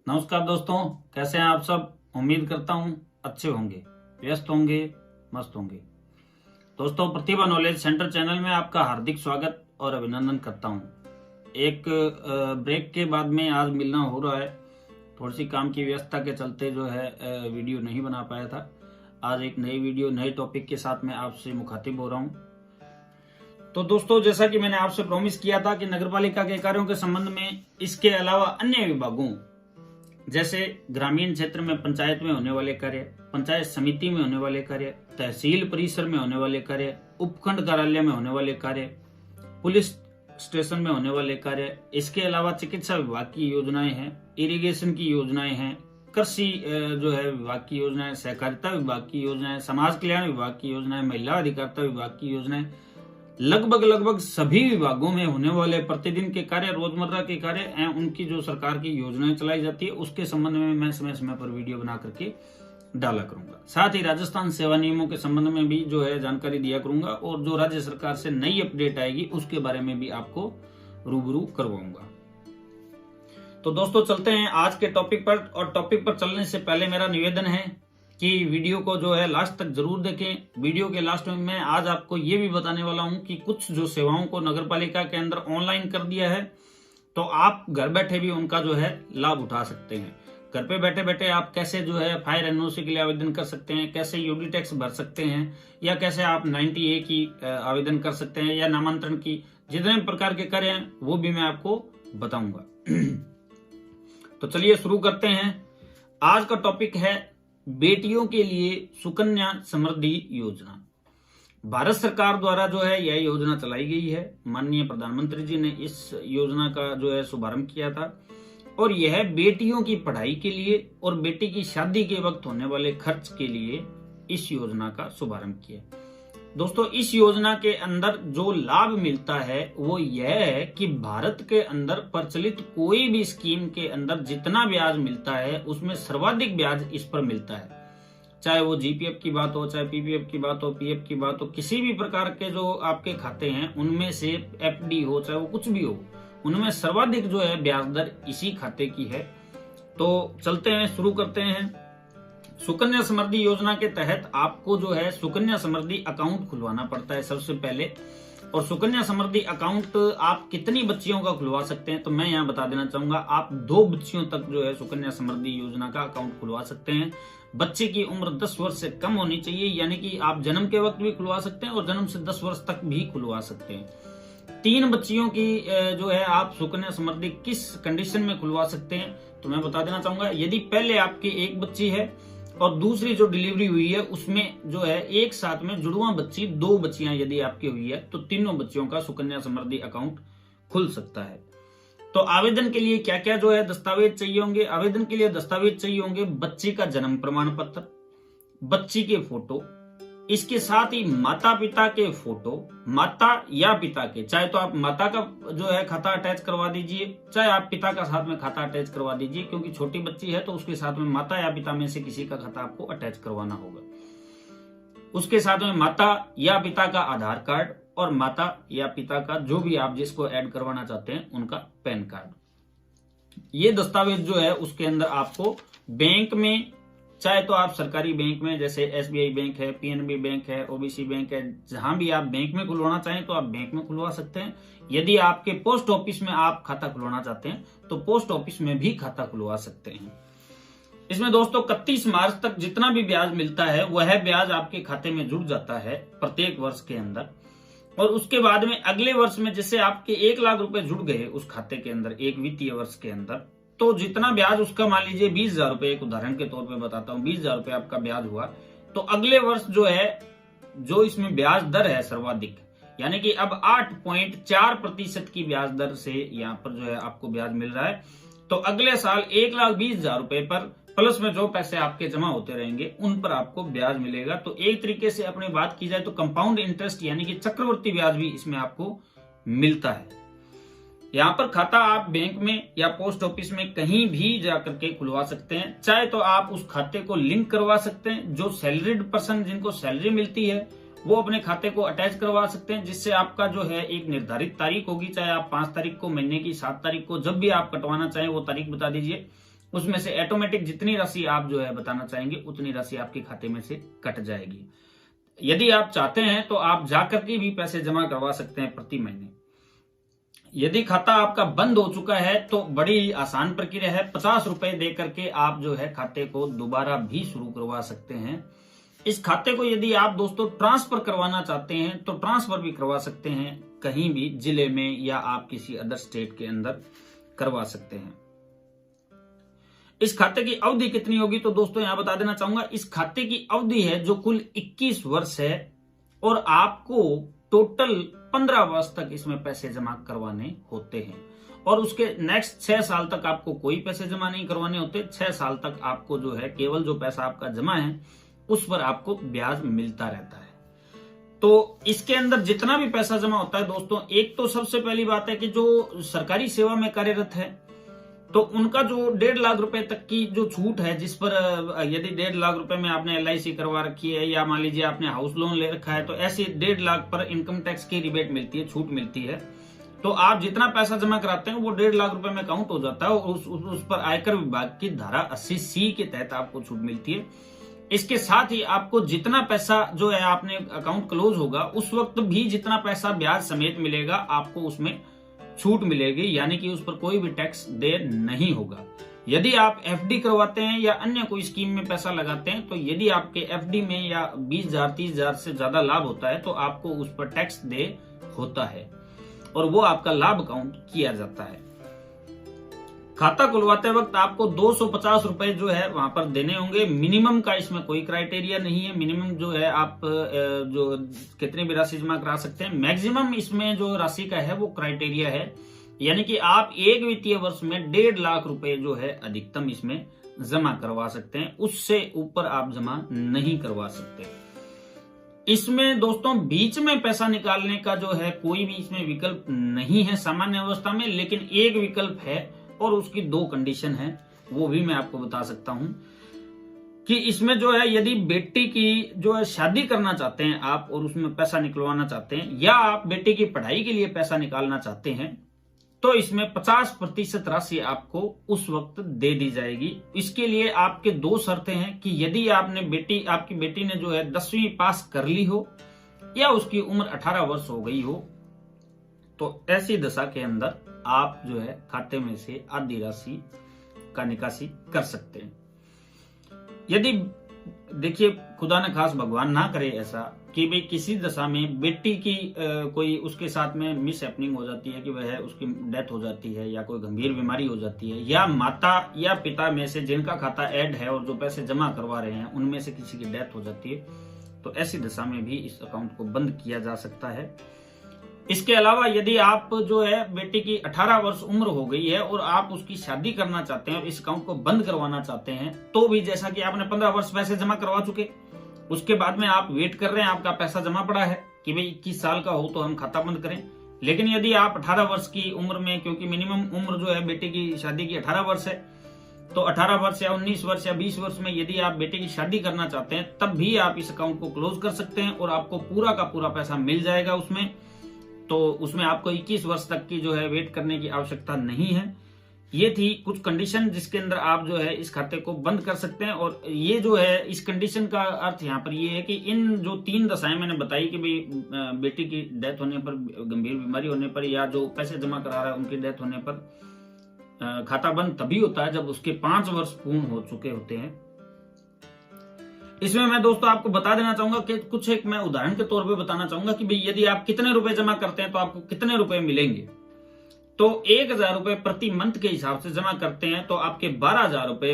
नमस्कार दोस्तों, कैसे हैं आप सब। उम्मीद करता हूं अच्छे होंगे, व्यस्त होंगे, मस्त होंगे। दोस्तों, प्रतिभा नॉलेज सेंटर चैनल में आपका हार्दिक स्वागत और अभिनंदन करता हूं। एक ब्रेक के बाद में आज मिलना हो रहा है। थोड़ी सी काम की व्यस्तता के चलते जो है वीडियो नहीं बना पाया था। आज एक नई वीडियो नए टॉपिक के साथ मैं आपसे मुखातिब हो रहा हूं। तो दोस्तों, जैसा कि मैंने आपसे प्रॉमिस किया था कि नगरपालिका के कार्यों के संबंध में इसके अलावा अन्य विभागों जैसे ग्रामीण क्षेत्र में पंचायत में होने वाले कार्य, पंचायत समिति में होने वाले कार्य, तहसील परिसर में होने वाले कार्य, उपखंड कार्यालय में होने वाले कार्य, पुलिस स्टेशन में होने वाले कार्य, इसके अलावा चिकित्सा विभाग की योजनाएं हैं, इरिगेशन की योजनाएं हैं, कृषि जो है विभाग की योजनाएं, सहकारिता विभाग की योजनाएं, समाज कल्याण विभाग की योजनाएं, महिला अधिकारिता विभाग की योजनाएं, लगभग सभी विभागों में होने वाले प्रतिदिन के कार्य, रोजमर्रा के कार्य एवं उनकी जो सरकार की योजनाएं चलाई जाती है उसके संबंध में मैं समय समय पर वीडियो बना करके डाला करूंगा। साथ ही राजस्थान सेवा नियमों के संबंध में भी जो है जानकारी दिया करूंगा और जो राज्य सरकार से नई अपडेट आएगी उसके बारे में भी आपको रूबरू करवाऊंगा। तो दोस्तों, चलते हैं आज के टॉपिक पर। और टॉपिक पर चलने से पहले मेरा निवेदन है कि वीडियो को जो है लास्ट तक जरूर देखें। वीडियो के लास्ट में मैं आज आपको ये भी बताने वाला हूं कि कुछ जो सेवाओं को नगरपालिका के अंदर ऑनलाइन कर दिया है, तो आप घर बैठे भी उनका जो है लाभ उठा सकते हैं। घर पे बैठे बैठे आप कैसे जो है फायर एनओसी के लिए आवेदन कर सकते हैं, कैसे यूडी टैक्स भर सकते हैं, या कैसे आप 90A की आवेदन कर सकते हैं, या नामांतरण की, जितने प्रकार के कार्य हैं वो भी मैं आपको बताऊंगा। तो चलिए शुरू करते हैं। आज का टॉपिक है बेटियों के लिए सुकन्या समृद्धि योजना। भारत सरकार द्वारा जो है यह योजना चलाई गई है। माननीय प्रधानमंत्री जी ने इस योजना का जो है शुभारंभ किया था और यह बेटियों की पढ़ाई के लिए और बेटी की शादी के वक्त होने वाले खर्च के लिए इस योजना का शुभारंभ किया। दोस्तों, इस योजना के अंदर जो लाभ मिलता है वो यह है कि भारत के अंदर प्रचलित कोई भी स्कीम के अंदर जितना ब्याज मिलता है उसमें सर्वाधिक ब्याज इस पर मिलता है। चाहे वो जीपीएफ की बात हो, चाहे पीपीएफ की बात हो, पीएफ की बात हो, किसी भी प्रकार के जो आपके खाते हैं उनमें से एफडी हो, चाहे वो कुछ भी हो, उनमें सर्वाधिक जो है ब्याज दर इसी खाते की है। तो चलते हैं, शुरू करते हैं। सुकन्या समृद्धि योजना के तहत आपको जो है सुकन्या समृद्धि अकाउंट खुलवाना पड़ता है सबसे पहले। और सुकन्या समृद्धि अकाउंट आप कितनी बच्चियों का खुलवा सकते हैं, तो मैं यहाँ बता देना चाहूंगा, आप 2 बच्चियों तक जो है सुकन्या समृद्धि योजना का अकाउंट खुलवा सकते हैं। बच्चे की उम्र 10 वर्ष से कम होनी चाहिए, यानी कि आप जन्म के वक्त भी खुलवा सकते हैं और जन्म से 10 वर्ष तक भी खुलवा सकते हैं। 3 बच्चियों की जो है आप सुकन्या समृद्धि किस कंडीशन में खुलवा सकते हैं, तो मैं बता देना चाहूंगा। यदि पहले आपकी एक बच्ची है और दूसरी जो डिलीवरी हुई है उसमें जो है एक साथ में जुड़वा बच्ची 2 बच्चियां यदि आपकी हुई है तो तीनों बच्चियों का सुकन्या समृद्धि अकाउंट खुल सकता है। तो आवेदन के लिए क्या क्या जो है दस्तावेज चाहिए होंगे। आवेदन के लिए दस्तावेज चाहिए होंगे बच्ची का जन्म प्रमाण पत्र, बच्ची के फोटो, इसके साथ ही माता पिता के फोटो, माता या पिता के, चाहे तो आप माता का जो है खाता अटैच करवा दीजिए, चाहे आप पिता का साथ में खाता अटैच करवा दीजिए, क्योंकि छोटी बच्ची है तो उसके साथ में माता या पिता में से किसी का खाता आपको अटैच करवाना होगा। उसके साथ में माता या पिता का आधार कार्ड और माता या पिता का जो भी आप जिसको ऐड करवाना चाहते हैं उनका पैन कार्ड। ये दस्तावेज जो है उसके अंदर आपको बैंक में, चाहे तो आप सरकारी बैंक में जैसे एसबीआई बैंक है, पीएनबी बैंक है, ओबीसी बैंक है, जहां भी आप बैंक में खुलवाना चाहें तो आप बैंक में खुलवा सकते हैं। यदि आपके पोस्ट ऑफिस में आप खाता खुलवाना चाहते हैं तो पोस्ट ऑफिस में भी खाता खुलवा सकते हैं। इसमें दोस्तों 31 मार्च तक जितना भी ब्याज मिलता है वह ब्याज आपके खाते में जुड़ जाता है प्रत्येक वर्ष के अंदर। और उसके बाद में अगले वर्ष में जैसे आपके 1 लाख रुपए जुड़ गए उस खाते के अंदर एक वित्तीय वर्ष के अंदर, तो जितना ब्याज उसका मान लीजिए 20,000 रुपए, एक उदाहरण के तौर पे बताता हूँ, 20,000 रुपए आपका ब्याज हुआ, तो अगले वर्ष जो है जो इसमें ब्याज दर है सर्वाधिक, यानी कि अब 8.4% की ब्याज दर से यहाँ पर जो है आपको ब्याज मिल रहा है। तो अगले साल 1,20,000 रुपए पर प्लस में जो पैसे आपके जमा होते रहेंगे उन पर आपको ब्याज मिलेगा। तो एक तरीके से अपनी बात की जाए तो कंपाउंड इंटरेस्ट यानी कि चक्रवर्ती ब्याज भी इसमें आपको मिलता है। यहाँ पर खाता आप बैंक में या पोस्ट ऑफिस में कहीं भी जाकर के खुलवा सकते हैं। चाहे तो आप उस खाते को लिंक करवा सकते हैं, जो सैलरीड पर्सन जिनको सैलरी मिलती है वो अपने खाते को अटैच करवा सकते हैं, जिससे आपका जो है एक निर्धारित तारीख होगी, चाहे आप 5 तारीख को, महीने की 7 तारीख को, जब भी आप कटवाना चाहें वो तारीख बता दीजिए। उसमें से ऑटोमेटिक जितनी राशि आप जो है बताना चाहेंगे उतनी राशि आपके खाते में से कट जाएगी। यदि आप चाहते हैं तो आप जाकर के भी पैसे जमा करवा सकते हैं प्रति महीने। यदि खाता आपका बंद हो चुका है तो बड़ी आसान प्रक्रिया है, 50 रुपए दे करके आप जो है खाते को दोबारा भी शुरू करवा सकते हैं। इस खाते को यदि आप दोस्तों ट्रांसफर करवाना चाहते हैं तो ट्रांसफर भी करवा सकते हैं, कहीं भी जिले में या आप किसी अदर स्टेट के अंदर करवा सकते हैं। इस खाते की अवधि कितनी होगी तो दोस्तों यहां बता देना चाहूंगा, इस खाते की अवधि है जो कुल 21 वर्ष है और आपको टोटल 15 वर्ष तक इसमें पैसे जमा करवाने होते हैं और उसके नेक्स्ट 6 साल तक आपको कोई पैसे जमा नहीं करवाने होते। 6 साल तक आपको जो है केवल जो पैसा आपका जमा है उस पर आपको ब्याज मिलता रहता है। तो इसके अंदर जितना भी पैसा जमा होता है दोस्तों, एक तो सबसे पहली बात है कि जो सरकारी सेवा में कार्यरत है तो उनका जो 1.5 लाख रुपए तक की जो छूट है, जिस पर यदि 1.5 लाख रुपए में आपने LIC करवा रखी है या मान लीजिए आपने हाउस लोन ले रखा है तो ऐसे 1.5 लाख पर इनकम टैक्स की रिबेट मिलती है, छूट मिलती है। तो आप जितना पैसा जमा कराते हैं वो 1.5 लाख रुपए में काउंट हो जाता है और उस पर आयकर विभाग की धारा 80C के तहत आपको छूट मिलती है। इसके साथ ही आपको जितना पैसा जो है आपने अकाउंट क्लोज होगा उस वक्त भी जितना पैसा ब्याज समेत मिलेगा आपको उसमें छूट मिलेगी, यानी कि उस पर कोई भी टैक्स देय नहीं होगा। यदि आप FD करवाते हैं या अन्य कोई स्कीम में पैसा लगाते हैं तो यदि आपके FD में या 20,000 30,000 से ज्यादा लाभ होता है तो आपको उस पर टैक्स देय होता है और वो आपका लाभ काउंट किया जाता है। खाता खुलवाते वक्त आपको 250 रुपए जो है वहां पर देने होंगे। मिनिमम का इसमें कोई क्राइटेरिया नहीं है, मिनिमम जो है आप जो कितनी भी राशि जमा करा सकते हैं। मैक्सिमम इसमें जो राशि का है वो क्राइटेरिया है, यानी कि आप एक वित्तीय वर्ष में 1.5 लाख रुपए जो है अधिकतम इसमें जमा करवा सकते हैं, उससे ऊपर आप जमा नहीं करवा सकते। इसमें दोस्तों बीच में पैसा निकालने का जो है कोई भी इसमें विकल्प नहीं है सामान्य अवस्था में, लेकिन एक विकल्प है और उसकी 2 कंडीशन है, वो भी मैं आपको बता सकता हूं कि इसमें जो है यदि बेटी की जो है शादी करना चाहते हैं आप और उसमें पैसा निकलवाना चाहते हैं या आप बेटी की पढ़ाई के लिए पैसा निकालना चाहते हैं तो इसमें 50% राशि आपको उस वक्त दे दी जाएगी। इसके लिए आपके 2 शर्तें हैं कि यदि आपकी बेटी ने जो है 10वीं पास कर ली हो या उसकी उम्र 18 वर्ष हो गई हो तो ऐसी दशा के अंदर आप जो है खाते में से आधी राशि का निकासी कर सकते हैं। यदि देखिए खुदा न खास भगवान ना करे ऐसा कि भाई किसी दशा में बेटी की कोई उसके साथ में मिस हैपनिंग हो जाती है कि वह उसकी डेथ हो जाती है या कोई गंभीर बीमारी हो जाती है या माता या पिता में से जिनका खाता ऐड है और जो पैसे जमा करवा रहे हैं उनमें से किसी की डेथ हो जाती है तो ऐसी दशा में भी इस अकाउंट को बंद किया जा सकता है। इसके अलावा यदि आप जो है बेटी की 18 वर्ष उम्र हो गई है और आप उसकी शादी करना चाहते हैं और इस अकाउंट को बंद करवाना चाहते हैं तो भी जैसा कि आपने 15 वर्ष पैसे जमा करवा चुके, उसके बाद में आप वेट कर रहे हैं, आपका पैसा जमा पड़ा है कि भाई 21 साल का हो तो हम खाता बंद करें। लेकिन यदि आप 18 वर्ष की उम्र में, क्योंकि मिनिमम उम्र जो है बेटी की शादी की 18 वर्ष है, तो 18 वर्ष या 19 वर्ष या 20 वर्ष में यदि आप बेटे की शादी करना चाहते हैं तब भी आप इस अकाउंट को क्लोज कर सकते हैं और आपको पूरा का पूरा पैसा मिल जाएगा उसमें। तो उसमें आपको 21 वर्ष तक की जो है वेट करने की आवश्यकता नहीं है। ये थी कुछ कंडीशन जिसके अंदर आप जो है इस खाते को बंद कर सकते हैं। और ये जो है इस कंडीशन का अर्थ यहाँ पर ये है कि इन जो 3 दशाएं मैंने बताई कि भाई बेटी की डेथ होने पर, गंभीर बीमारी होने पर या जो पैसे जमा करा रहा है उनकी डेथ होने पर खाता बंद तभी होता है जब उसके 5 वर्ष पूर्ण हो चुके होते हैं। इसमें मैं दोस्तों आपको बता देना चाहूंगा कि कुछ एक मैं उदाहरण के तौर पे बताना चाहूंगा कि भाई यदि आप कितने रुपए जमा करते हैं तो आपको कितने रुपए मिलेंगे। तो 1,000 रुपए प्रति मंथ के हिसाब से जमा करते हैं तो आपके 12,000 रुपए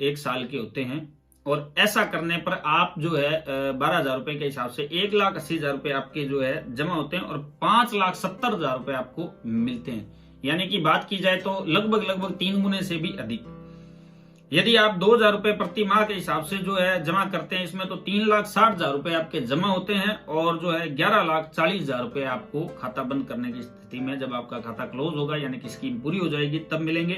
1 साल के होते हैं। और ऐसा करने पर आप जो है 12,000 रुपए के हिसाब से 1,80,000 रुपए आपके जो है जमा होते हैं और 5,70,000 रुपए आपको मिलते हैं। यानी कि बात की जाए तो लगभग 3 गुने से भी अधिक। यदि आप 2,000 रुपए प्रति माह के हिसाब से जो है जमा करते हैं इसमें तो 3,60,000 रुपए आपके जमा होते हैं और जो है 11,40,000 रुपए आपको खाता बंद करने की स्थिति में, जब आपका खाता क्लोज होगा यानी कि स्कीम पूरी हो जाएगी, तब मिलेंगे।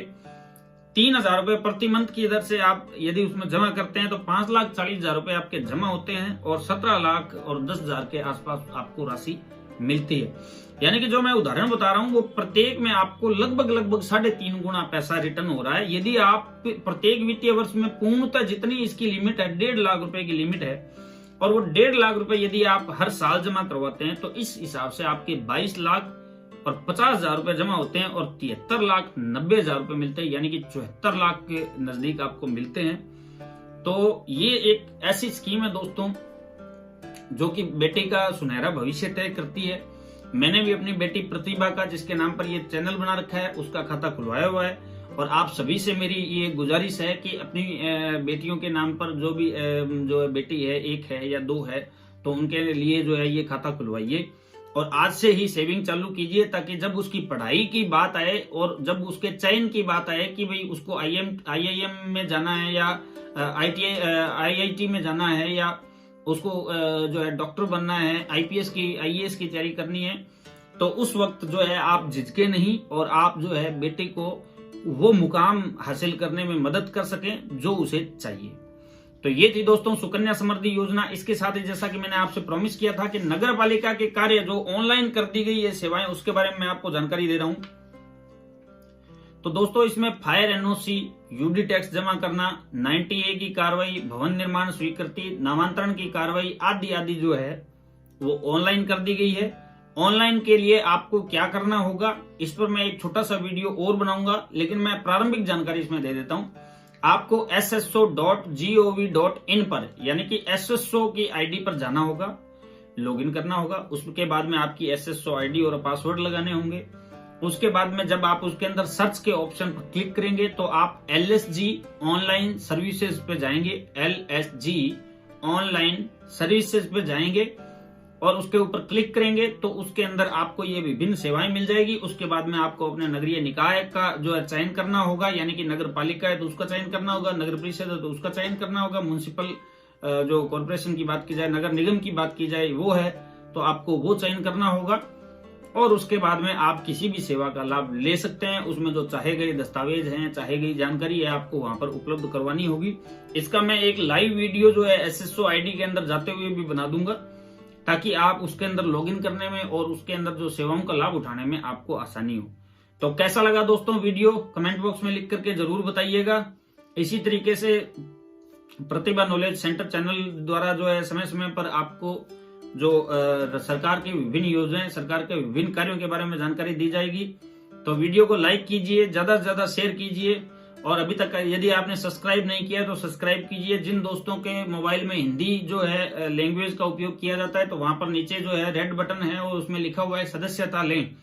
3,000 रुपए प्रति मंथ की दर से आप यदि उसमें जमा करते हैं तो 5,40,000 रुपए आपके जमा होते हैं और 17 लाख और 10,000 के आसपास आपको राशि मिलती है। यानी कि जो मैं उदाहरण बता रहा हूं वो प्रत्येक में आपको लगभग 3.5 गुना पैसा रिटर्न हो रहा है। यदि आप प्रत्येक वित्तीय वर्ष में पूर्णतः जितनी इसकी लिमिट है 1.5 लाख रुपए की लिमिट है, और वो 1.5 लाख रुपए यदि आप हर साल जमा करवाते हैं तो इस हिसाब से आपके 22 लाख और 50,000 रुपए जमा होते हैं और 73,90,000 रुपए मिलते हैं, यानी कि 74 लाख के नजदीक आपको मिलते हैं। तो ये एक ऐसी स्कीम है दोस्तों जो कि बेटी का सुनहरा भविष्य तय करती है। मैंने भी अपनी बेटी प्रतिभा का, जिसके नाम पर ये चैनल बना रखा है, उसका खाता खुलवाया हुआ है। और आप सभी से मेरी ये गुजारिश है कि अपनी बेटियों के नाम पर जो भी जो बेटी है, एक है या दो है, तो उनके लिए जो है ये खाता खुलवाइए और आज से ही सेविंग चालू कीजिए, ताकि जब उसकी पढ़ाई की बात आए और जब उसके चयन की बात आए कि भाई उसको IIM में जाना है या IIT में जाना है या उसको जो है डॉक्टर बनना है, IAS की तैयारी करनी है, तो उस वक्त जो है आप झिझके नहीं और आप जो है बेटे को वो मुकाम हासिल करने में मदद कर सकें जो उसे चाहिए। तो ये थी दोस्तों सुकन्या समृद्धि योजना। इसके साथ ही जैसा कि मैंने आपसे प्रॉमिस किया था कि नगर पालिका के कार्य जो ऑनलाइन कर दी गई है सेवाएं, उसके बारे में मैं आपको जानकारी दे रहा हूं। तो दोस्तों इसमें फायर NOC, UD टैक्स जमा करना, 90A की कार्रवाई, भवन निर्माण स्वीकृति, नामांतरण की कार्रवाई आदि आदि जो है वो ऑनलाइन कर दी गई है। ऑनलाइन के लिए आपको क्या करना होगा इस पर मैं एक छोटा सा वीडियो और बनाऊंगा, लेकिन मैं प्रारंभिक जानकारी इसमें दे देता हूं। आपको sso.gov.in पर यानी कि SSO की ID पर जाना होगा, लॉगिन करना होगा। उसके बाद में आपकी SSO ID और पासवर्ड लगाने होंगे। उसके बाद में जब आप उसके अंदर सर्च के ऑप्शन पर क्लिक करेंगे तो आप LSG ऑनलाइन सर्विसेज पे जाएंगे, LSG ऑनलाइन सर्विसेज पे जाएंगे और उसके ऊपर क्लिक करेंगे तो उसके अंदर आपको ये विभिन्न सेवाएं मिल जाएगी। उसके बाद में आपको अपने नगरीय निकाय का जो है चयन करना होगा, यानी कि नगर पालिका है तो उसका चयन करना होगा, नगर परिषद है तो उसका चयन करना होगा, म्युनिसिपल जो कॉर्पोरेशन की बात की जाए, नगर निगम की बात की जाए वो है तो आपको वो चयन करना होगा। और उसके बाद में आप किसी भी सेवा का लाभ ले सकते हैं। उसमें जो चाहे गए दस्तावेज हैं, चाहे गई जानकारी है, आपको वहां पर उपलब्ध करवानी होगी। इसका मैं एक लाइव वीडियो जो है SSO ID के अंदर जाते हुए भी बना दूंगा, ताकि आप उसके अंदर लॉगिन करने में और उसके अंदर जो सेवाओं का लाभ उठाने में आपको आसानी हो। तो कैसा लगा दोस्तों वीडियो, कमेंट बॉक्स में लिख करके जरूर बताइएगा। इसी तरीके से प्रतिभा नॉलेज सेंटर चैनल द्वारा जो है समय समय पर आपको जो सरकार की विभिन्न योजनाएं, सरकार के विभिन्न कार्यों के बारे में जानकारी दी जाएगी। तो वीडियो को लाइक कीजिए, ज्यादा से ज्यादा शेयर कीजिए और अभी तक यदि आपने सब्सक्राइब नहीं किया तो सब्सक्राइब कीजिए। जिन दोस्तों के मोबाइल में हिंदी जो है लैंग्वेज का उपयोग किया जाता है तो वहां पर नीचे जो है रेड बटन है और उसमें लिखा हुआ है सदस्यता लें,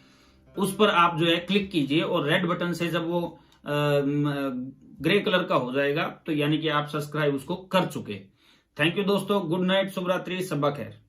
उस पर आप जो है क्लिक कीजिए और रेड बटन से जब वो ग्रे कलर का हो जाएगा तो यानी कि आप सब्सक्राइब उसको कर चुके। थैंक यू दोस्तों, गुड नाइट, शुभ रात्रि, शब्बा खैर।